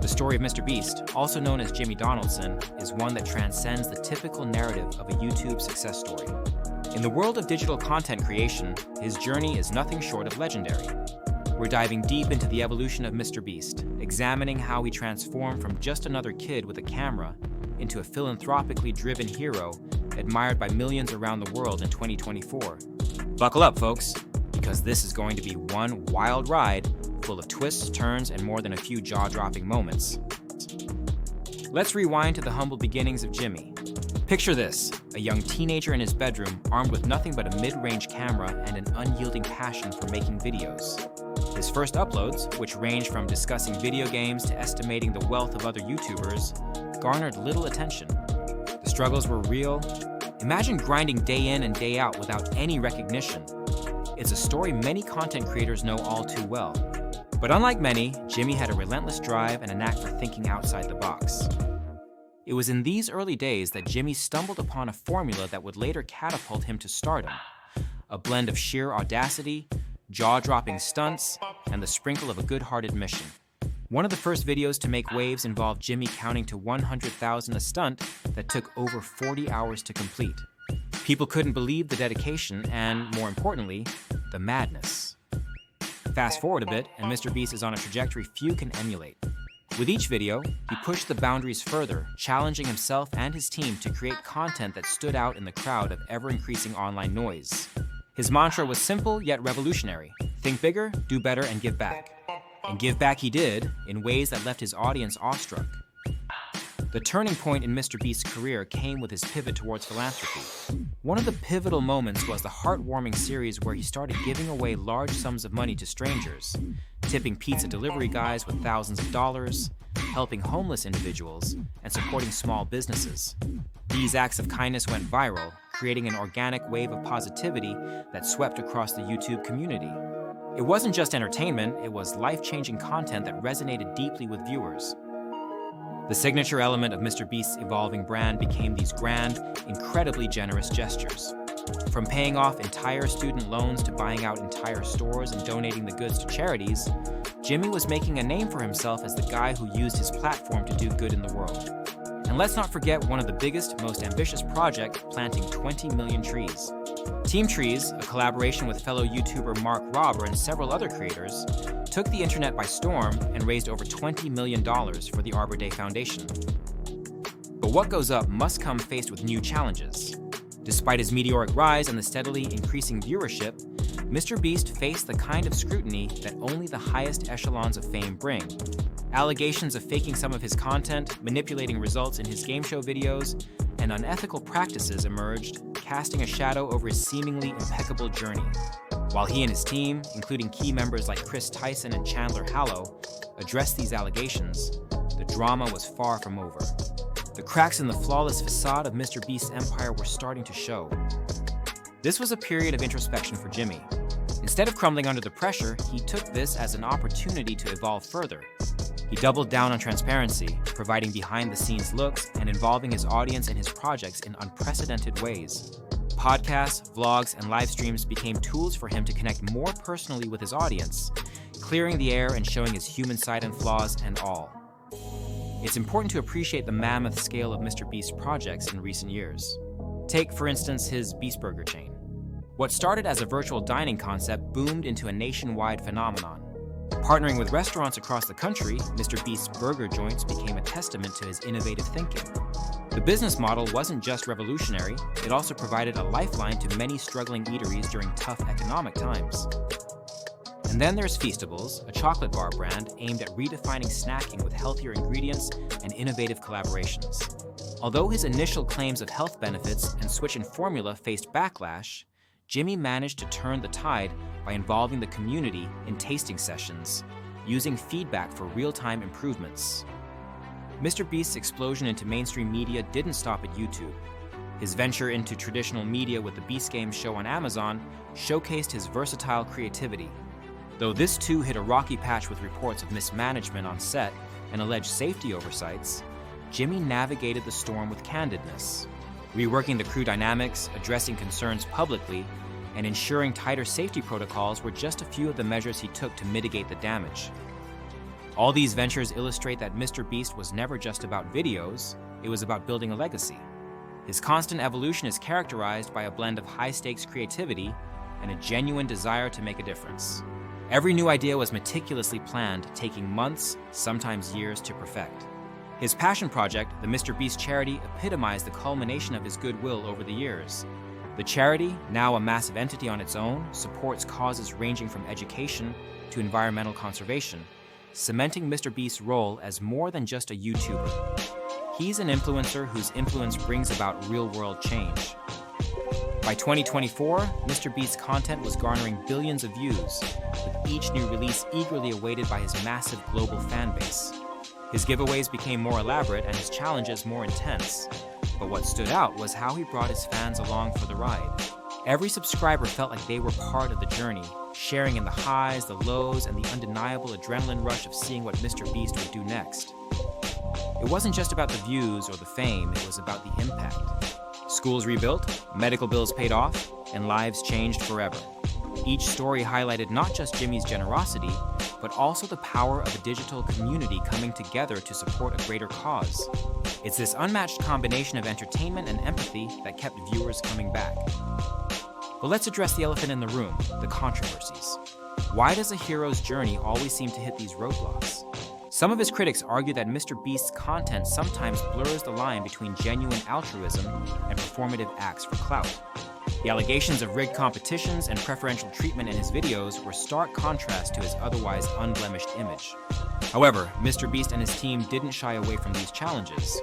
The story of MrBeast, also known as Jimmy Donaldson, is one that transcends the typical narrative of a YouTube success story. In the world of digital content creation, his journey is nothing short of legendary. We're diving deep into the evolution of MrBeast, examining how he transformed from just another kid with a camera into a philanthropically driven hero admired by millions around the world in 2024. Buckle up, folks, because this is going to be one wild ride full of twists, turns, and more than a few jaw-dropping moments. Let's rewind to the humble beginnings of Jimmy. Picture this, a young teenager in his bedroom armed with nothing but a mid-range camera and an unyielding passion for making videos. His first uploads, which ranged from discussing video games to estimating the wealth of other YouTubers, garnered little attention. The struggles were real. Imagine grinding day in and day out without any recognition. It's a story many content creators know all too well. But unlike many, Jimmy had a relentless drive and a knack for thinking outside the box. It was in these early days that Jimmy stumbled upon a formula that would later catapult him to stardom. A blend of sheer audacity, jaw-dropping stunts, and the sprinkle of a good-hearted mission. One of the first videos to make waves involved Jimmy counting to 100,000 a stunt that took over 40 hours to complete. People couldn't believe the dedication and, more importantly, the madness. Fast forward a bit, and MrBeast is on a trajectory few can emulate. With each video, he pushed the boundaries further, challenging himself and his team to create content that stood out in the crowd of ever-increasing online noise. His mantra was simple yet revolutionary: think bigger, do better, and give back. And give back he did, in ways that left his audience awestruck. The turning point in MrBeast's career came with his pivot towards philanthropy. One of the pivotal moments was the heartwarming series where he started giving away large sums of money to strangers, tipping pizza delivery guys with thousands of dollars, helping homeless individuals, and supporting small businesses. These acts of kindness went viral, creating an organic wave of positivity that swept across the YouTube community. It wasn't just entertainment, it was life-changing content that resonated deeply with viewers. The signature element of MrBeast's evolving brand became these grand, incredibly generous gestures. From paying off entire student loans to buying out entire stores and donating the goods to charities, Jimmy was making a name for himself as the guy who used his platform to do good in the world. And let's not forget one of the biggest, most ambitious projects, planting 20 million trees. Team Trees, a collaboration with fellow YouTuber Mark Robber and several other creators, took the internet by storm and raised over $20 million for the Arbor Day Foundation. But what goes up must come faced with new challenges. Despite his meteoric rise and the steadily increasing viewership, MrBeast faced the kind of scrutiny that only the highest echelons of fame bring. Allegations of faking some of his content, manipulating results in his game show videos, and unethical practices emerged, casting a shadow over his seemingly impeccable journey. While he and his team, including key members like Chris Tyson and Chandler Hallow, addressed these allegations, the drama was far from over. The cracks in the flawless facade of MrBeast's empire were starting to show. This was a period of introspection for Jimmy. Instead of crumbling under the pressure, he took this as an opportunity to evolve further. He doubled down on transparency, providing behind-the-scenes looks and involving his audience in his projects in unprecedented ways. Podcasts, vlogs, and live streams became tools for him to connect more personally with his audience, clearing the air and showing his human side and flaws and all. It's important to appreciate the mammoth scale of MrBeast's projects in recent years. Take, for instance, his Beast Burger chain. What started as a virtual dining concept boomed into a nationwide phenomenon. Partnering with restaurants across the country, MrBeast's burger joints became a testament to his innovative thinking. The business model wasn't just revolutionary, it also provided a lifeline to many struggling eateries during tough economic times. And then there's Feastables, a chocolate bar brand aimed at redefining snacking with healthier ingredients and innovative collaborations. Although his initial claims of health benefits and switch in formula faced backlash, Jimmy managed to turn the tide by involving the community in tasting sessions, using feedback for real-time improvements. MrBeast's explosion into mainstream media didn't stop at YouTube. His venture into traditional media with the Beast Games show on Amazon showcased his versatile creativity. Though this too hit a rocky patch with reports of mismanagement on set and alleged safety oversights, Jimmy navigated the storm with candidness, reworking the crew dynamics, addressing concerns publicly, and ensuring tighter safety protocols were just a few of the measures he took to mitigate the damage. All these ventures illustrate that MrBeast was never just about videos, it was about building a legacy. His constant evolution is characterized by a blend of high-stakes creativity and a genuine desire to make a difference. Every new idea was meticulously planned, taking months, sometimes years, to perfect. His passion project, the MrBeast charity, epitomized the culmination of his goodwill over the years. The charity, now a massive entity on its own, supports causes ranging from education to environmental conservation, cementing MrBeast's role as more than just a YouTuber. He's an influencer whose influence brings about real-world change. By 2024, MrBeast's content was garnering billions of views, with each new release eagerly awaited by his massive global fan base. His giveaways became more elaborate and his challenges more intense. But what stood out was how he brought his fans along for the ride. Every subscriber felt like they were part of the journey, sharing in the highs, the lows, and the undeniable adrenaline rush of seeing what MrBeast would do next. It wasn't just about the views or the fame, it was about the impact. Schools rebuilt, medical bills paid off, and lives changed forever. Each story highlighted not just Jimmy's generosity, but also the power of a digital community coming together to support a greater cause. It's this unmatched combination of entertainment and empathy that kept viewers coming back. But let's address the elephant in the room, the controversies. Why does a hero's journey always seem to hit these roadblocks? Some of his critics argue that MrBeast's content sometimes blurs the line between genuine altruism and performative acts for clout. The allegations of rigged competitions and preferential treatment in his videos were stark contrast to his otherwise unblemished image. However, MrBeast and his team didn't shy away from these challenges.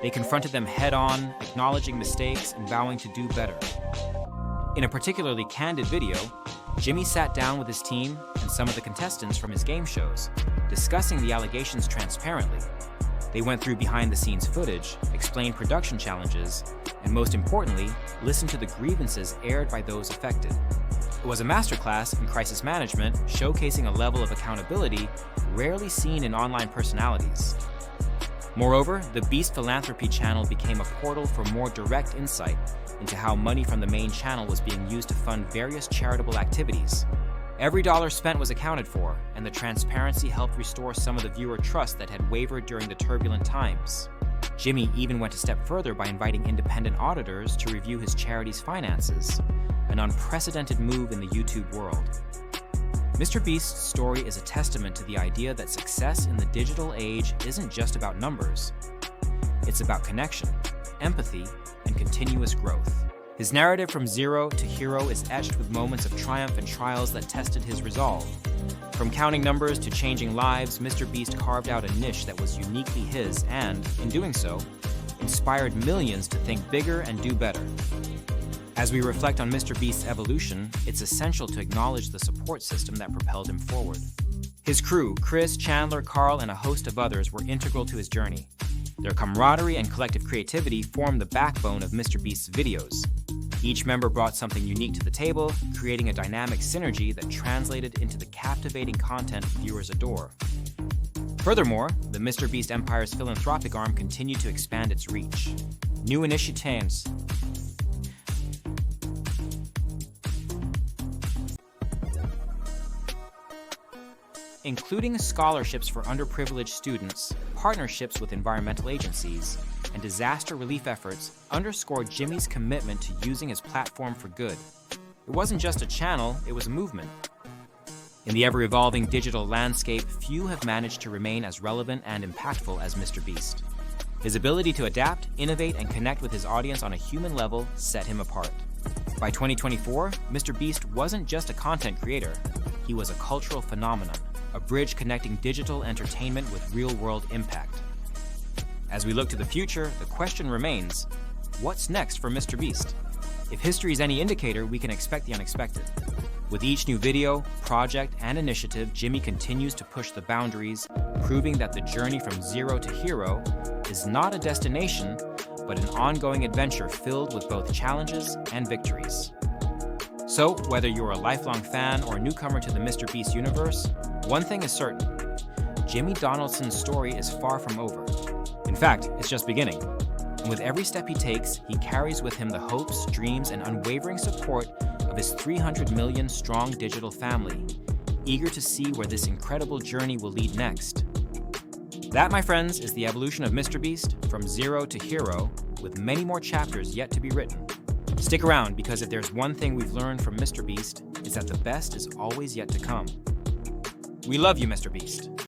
They confronted them head-on, acknowledging mistakes and vowing to do better. In a particularly candid video, Jimmy sat down with his team and some of the contestants from his game shows, discussing the allegations transparently. They went through behind-the-scenes footage, explained production challenges, and most importantly, listened to the grievances aired by those affected. It was a masterclass in crisis management, showcasing a level of accountability rarely seen in online personalities. Moreover, the Beast Philanthropy channel became a portal for more direct insight into how money from the main channel was being used to fund various charitable activities. Every dollar spent was accounted for, and the transparency helped restore some of the viewer trust that had wavered during the turbulent times. Jimmy even went a step further by inviting independent auditors to review his charity's finances, an unprecedented move in the YouTube world. MrBeast's story is a testament to the idea that success in the digital age isn't just about numbers. It's about connection, empathy, and continuous growth. His narrative from zero to hero is etched with moments of triumph and trials that tested his resolve. From counting numbers to changing lives, MrBeast carved out a niche that was uniquely his and, in doing so, inspired millions to think bigger and do better. As we reflect on MrBeast's evolution, it's essential to acknowledge the support system that propelled him forward. His crew, Chris, Chandler, Carl, and a host of others were integral to his journey. Their camaraderie and collective creativity formed the backbone of MrBeast's videos. Each member brought something unique to the table, creating a dynamic synergy that translated into the captivating content viewers adore. Furthermore, the MrBeast Empire's philanthropic arm continued to expand its reach. New initiatives including scholarships for underprivileged students, partnerships with environmental agencies, and disaster relief efforts, underscored Jimmy's commitment to using his platform for good. It wasn't just a channel, it was a movement. In the ever-evolving digital landscape, few have managed to remain as relevant and impactful as MrBeast. His ability to adapt, innovate, and connect with his audience on a human level set him apart. By 2024, MrBeast wasn't just a content creator, he was a cultural phenomenon, a bridge connecting digital entertainment with real-world impact. As we look to the future, the question remains, what's next for MrBeast? If history is any indicator, we can expect the unexpected. With each new video, project, and initiative, Jimmy continues to push the boundaries, proving that the journey from zero to hero is not a destination, but an ongoing adventure filled with both challenges and victories. So, whether you're a lifelong fan or a newcomer to the MrBeast universe, one thing is certain, Jimmy Donaldson's story is far from over. In fact, it's just beginning. And with every step he takes, he carries with him the hopes, dreams, and unwavering support of his 300 million strong digital family. eager to see where this incredible journey will lead next. That, my friends, is the evolution of MrBeast from zero to hero, with many more chapters yet to be written. Stick around, because if there's one thing we've learned from MrBeast, it's that the best is always yet to come. We love you, MrBeast.